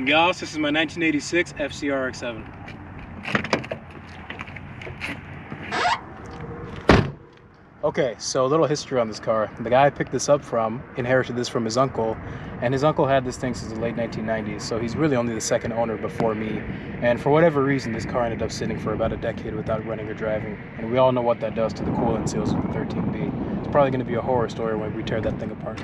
gals, this is my 1986 Fc Rx7. Okay, so a little history on this car. The guy I picked this up from inherited this from his uncle, and his uncle had this thing since the late 1990s, so he's really only the second owner before me. And for whatever reason, this car ended up sitting for about a decade without running or driving, and we all know what that does to the coolant seals with the 13B. It's probably going to be a horror story when we tear that thing apart.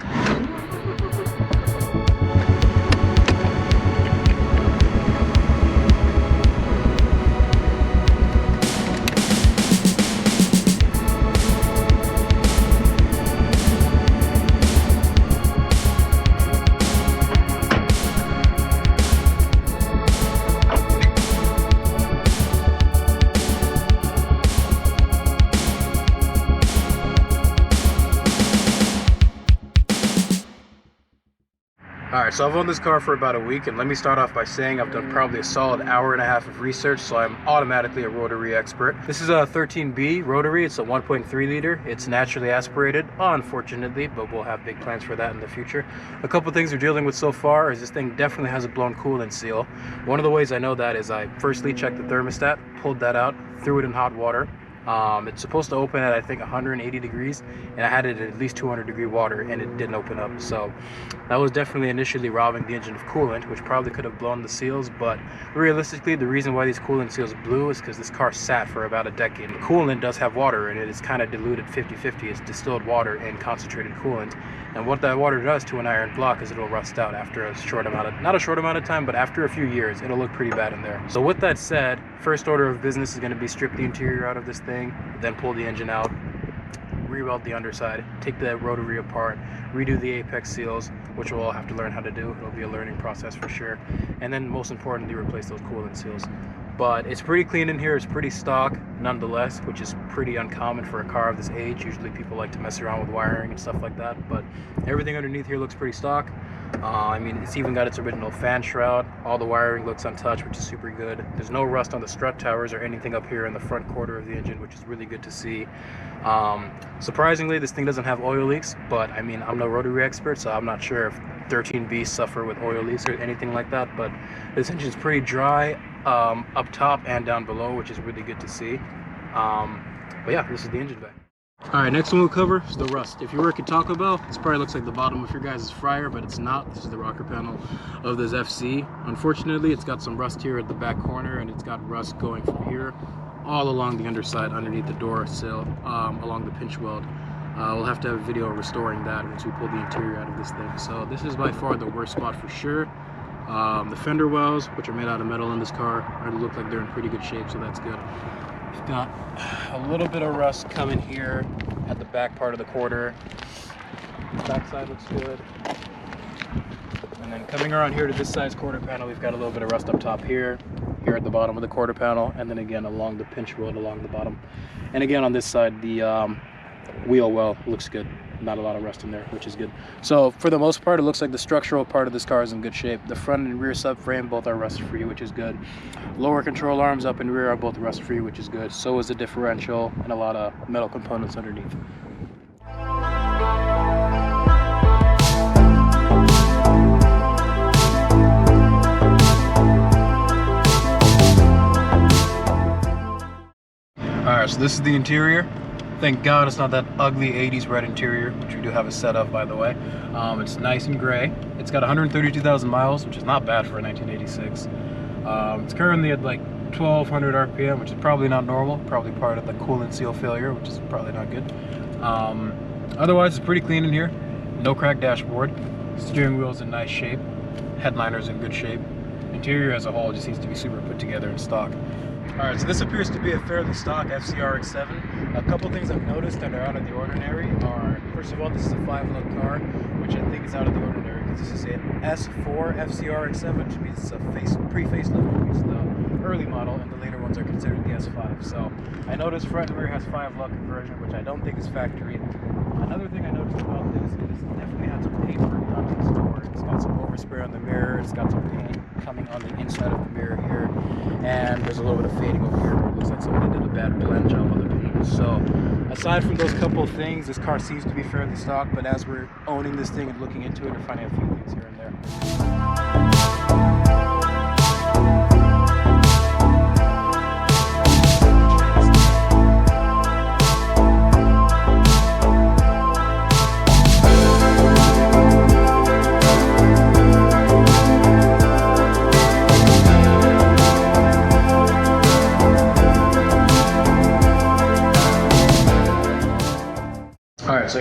Alright, so I've owned this car for about a week, and let me start off by saying I've done probably a solid hour and a half of research, so I'm automatically a rotary expert. This is a 13B rotary. It's a 1.3 liter. It's naturally aspirated, unfortunately, but we'll have big plans for that in the future. A couple things we're dealing with so far is this thing definitely has a blown coolant seal. One of the ways I know that is I firstly checked the thermostat, pulled that out, threw it in hot water. It's supposed to open at I think 180 degrees, and I had it at least 200 degree water and it didn't open up. So that was definitely initially robbing the engine of coolant, which probably could have blown the seals. But realistically, the reason why these coolant seals blew is because this car sat for about a decade. The coolant does have water in it. It's kind of diluted 50-50. It's distilled water and concentrated coolant. And what that water does to an iron block is it'll rust out after a short amount of, not a short amount of time, but after a few years, it'll look pretty bad in there. So with that said, first order of business is going to be strip the interior out of this thing, then pull the engine out, re-weld the underside, take the rotary apart, redo the apex seals, which we'll all have to learn how to do. It'll be a learning process for sure. And then most importantly, replace those coolant seals. But it's pretty clean in here. It's pretty stock nonetheless, which is pretty uncommon for a car of this age. Usually people like to mess around with wiring and stuff like that, but everything underneath here looks pretty stock. I mean, it's even got its original fan shroud. All the wiring looks untouched, which is super good. There's no rust on the strut towers or anything up here in the front quarter of the engine, which is really good to see. Surprisingly, this thing doesn't have oil leaks, but I mean, I'm no rotary expert, so I'm not sure if 13Bs suffer with oil leaks or anything like that, but this engine's pretty dry up top and down below, which is really good to see. But yeah, this is the engine bay. Alright, next one we'll cover is the rust. If you work at Taco Bell, this probably looks like the bottom of your guys' fryer, but it's not. This is the rocker panel of this FC. Unfortunately, it's got some rust here at the back corner, and it's got rust going from here all along the underside underneath the door sill, along the pinch weld. We'll have to have a video restoring that once we pull the interior out of this thing. So this is by far the worst spot for sure. The fender wells, which are made out of metal in this car, already look like they're in pretty good shape, so that's good. We've got a little bit of rust coming here at the back part of the quarter. The back side looks good. And then coming around here to this side's quarter panel, we've got a little bit of rust up top here at the bottom of the quarter panel, and then again along the pinch weld along the bottom. And again on this side, the wheel well looks good. Not a lot of rust in there, which is good. So for the most part, it looks like the structural part of this car is in good shape. The front and rear subframe both are rust free, which is good. Lower control arms up and rear are both rust free, which is good. So is the differential and a lot of metal components underneath. Alright, so this is the interior. Thank God it's not that ugly 80s red interior, which we do have a set of, by the way. It's nice and gray. It's got 132,000 miles, which is not bad for a 1986. It's currently at like 1200 RPM, which is probably not normal. Probably part of the coolant seal failure, which is probably not good. Otherwise, it's pretty clean in here. No cracked dashboard. Steering wheel's in nice shape. Headliner's in good shape. Interior as a whole just needs to be super put together in stock. Alright, so this appears to be a fairly stock Fc Rx7. A couple things I've noticed that are out of the ordinary are, first of all, this is a 5-lug car, which I think is out of the ordinary because this is an S4 Fc Rx7, which means it's a pre-facelift. It's the early model, and the later ones are considered the S5. So I noticed front and rear has 5-lug conversion, which I don't think is factory. Another thing I noticed about this is it definitely had some paint work done to this door. It's got some overspray on the mirror, it's got some paint coming on the inside of the mirror here, and there's a little bit of fading over here where it looks like somebody did a bad blend job on the paint. So aside from those couple of things, this car seems to be fairly stock, but as we're owning this thing and looking into it, we're finding a few things here and there.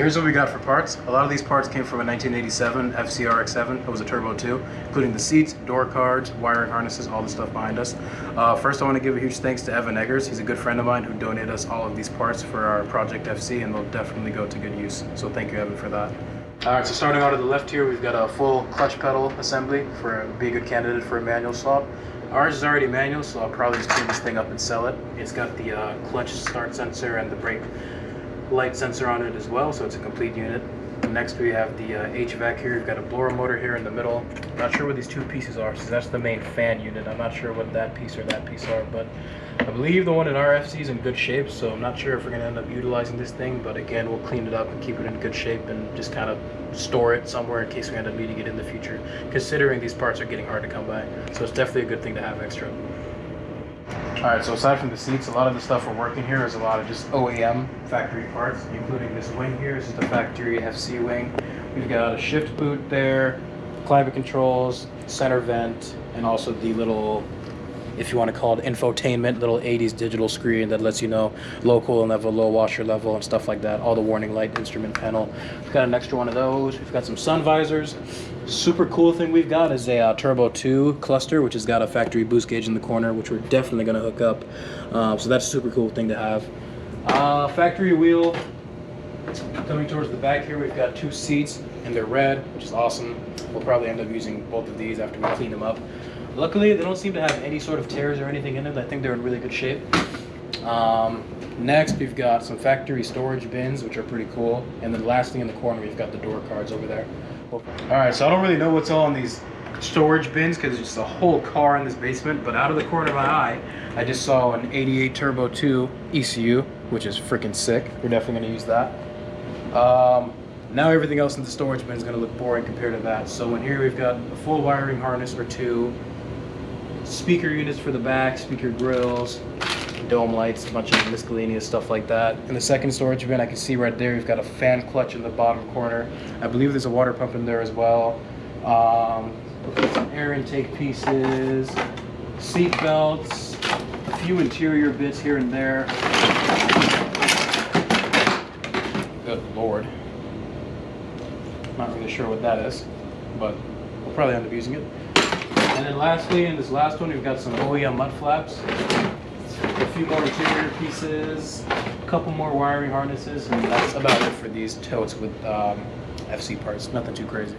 here's what we got for parts. A lot of these parts came from a 1987 Fc Rx7. It was a Turbo 2, including the seats, door cards, wiring harnesses, all the stuff behind us. First, I want to give a huge thanks to Evan Eggers. He's a good friend of mine who donated us all of these parts for our Project FC, and they'll definitely go to good use. So thank you, Evan, for that. All right, so starting out of the left here, we've got a full clutch pedal assembly for be a good candidate for a manual swap. Ours is already manual, so I'll probably just clean this thing up and sell it. It's got the clutch start sensor and the brake light sensor on it as well, so it's a complete unit. Next we have the HVAC here. We've got a blower motor here in the middle. Not sure what these two pieces are, so that's the main fan unit. I'm not sure what that piece or that piece are, but I believe the one in RFC is in good shape, so I'm not sure if we're going to end up utilizing this thing, but again, we'll clean it up and keep it in good shape and just kind of store it somewhere in case we end up needing it in the future, considering these parts are getting hard to come by. So it's definitely a good thing to have extra. Alright, so aside from the seats, a lot of the stuff we're working here is a lot of just OEM factory parts, including this wing here. This is the factory FC wing. We've got a shift boot there, climate controls, center vent, and also the little, if you want to call it infotainment, little 80s digital screen that lets you know low coolant level, low washer level, and stuff like that. All the warning light instrument panel. We've got an extra one of those. We've got some sun visors. Super cool thing we've got is a Turbo 2 cluster, which has got a factory boost gauge in the corner, which we're definitely going to hook up. So that's a super cool thing to have. Factory wheel. Coming towards the back here, we've got two seats, and they're red, which is awesome. We'll probably end up using both of these after we clean them up. Luckily, they don't seem to have any sort of tears or anything in them. I think they're in really good shape. Next, we've got some factory storage bins, which are pretty cool. And then lastly, in the corner, we've got the door cards over there. Alright, so I don't really know what's all in these storage bins because there's just a whole car in this basement. But out of the corner of my eye, I just saw an 88 Turbo 2 ECU, which is freaking sick. We're definitely going to use that. Now everything else in the storage bin is going to look boring compared to that. So in here we've got a full wiring harness or two, speaker units for the back, speaker grills, dome lights, a bunch of miscellaneous stuff like that. In the second storage bin, I can see right there, we've got a fan clutch in the bottom corner. I believe there's a water pump in there as well. Some air intake pieces, seat belts, a few interior bits here and there. Good Lord. Not really sure what that is, but we'll probably end up using it. And then lastly, in this last one, we've got some OEM mud flaps, a few more interior pieces, a couple more wiring harnesses, and that's about it for these totes with FC parts. Nothing too crazy.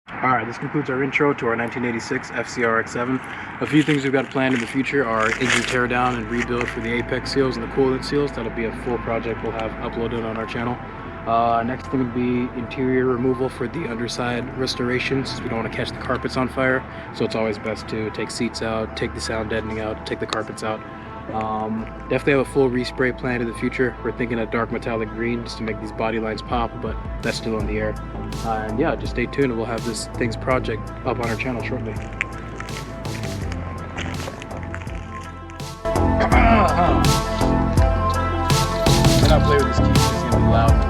Alright, this concludes our intro to our 1986 Fc Rx7. A few things we've got planned in the future are engine teardown and rebuild for the apex seals and the coolant seals. That'll be a full project we'll have uploaded on our channel. Next thing would be interior removal for the underside restoration, since we don't want to catch the carpets on fire. So it's always best to take seats out, take the sound deadening out, take the carpets out. Definitely have a full respray planned in the future. We're thinking a dark metallic green just to make these body lines pop, but that's still in the air. And yeah, just stay tuned and we'll have this thing's project up on our channel shortly. Cannot play with these keys, it's gonna be loud.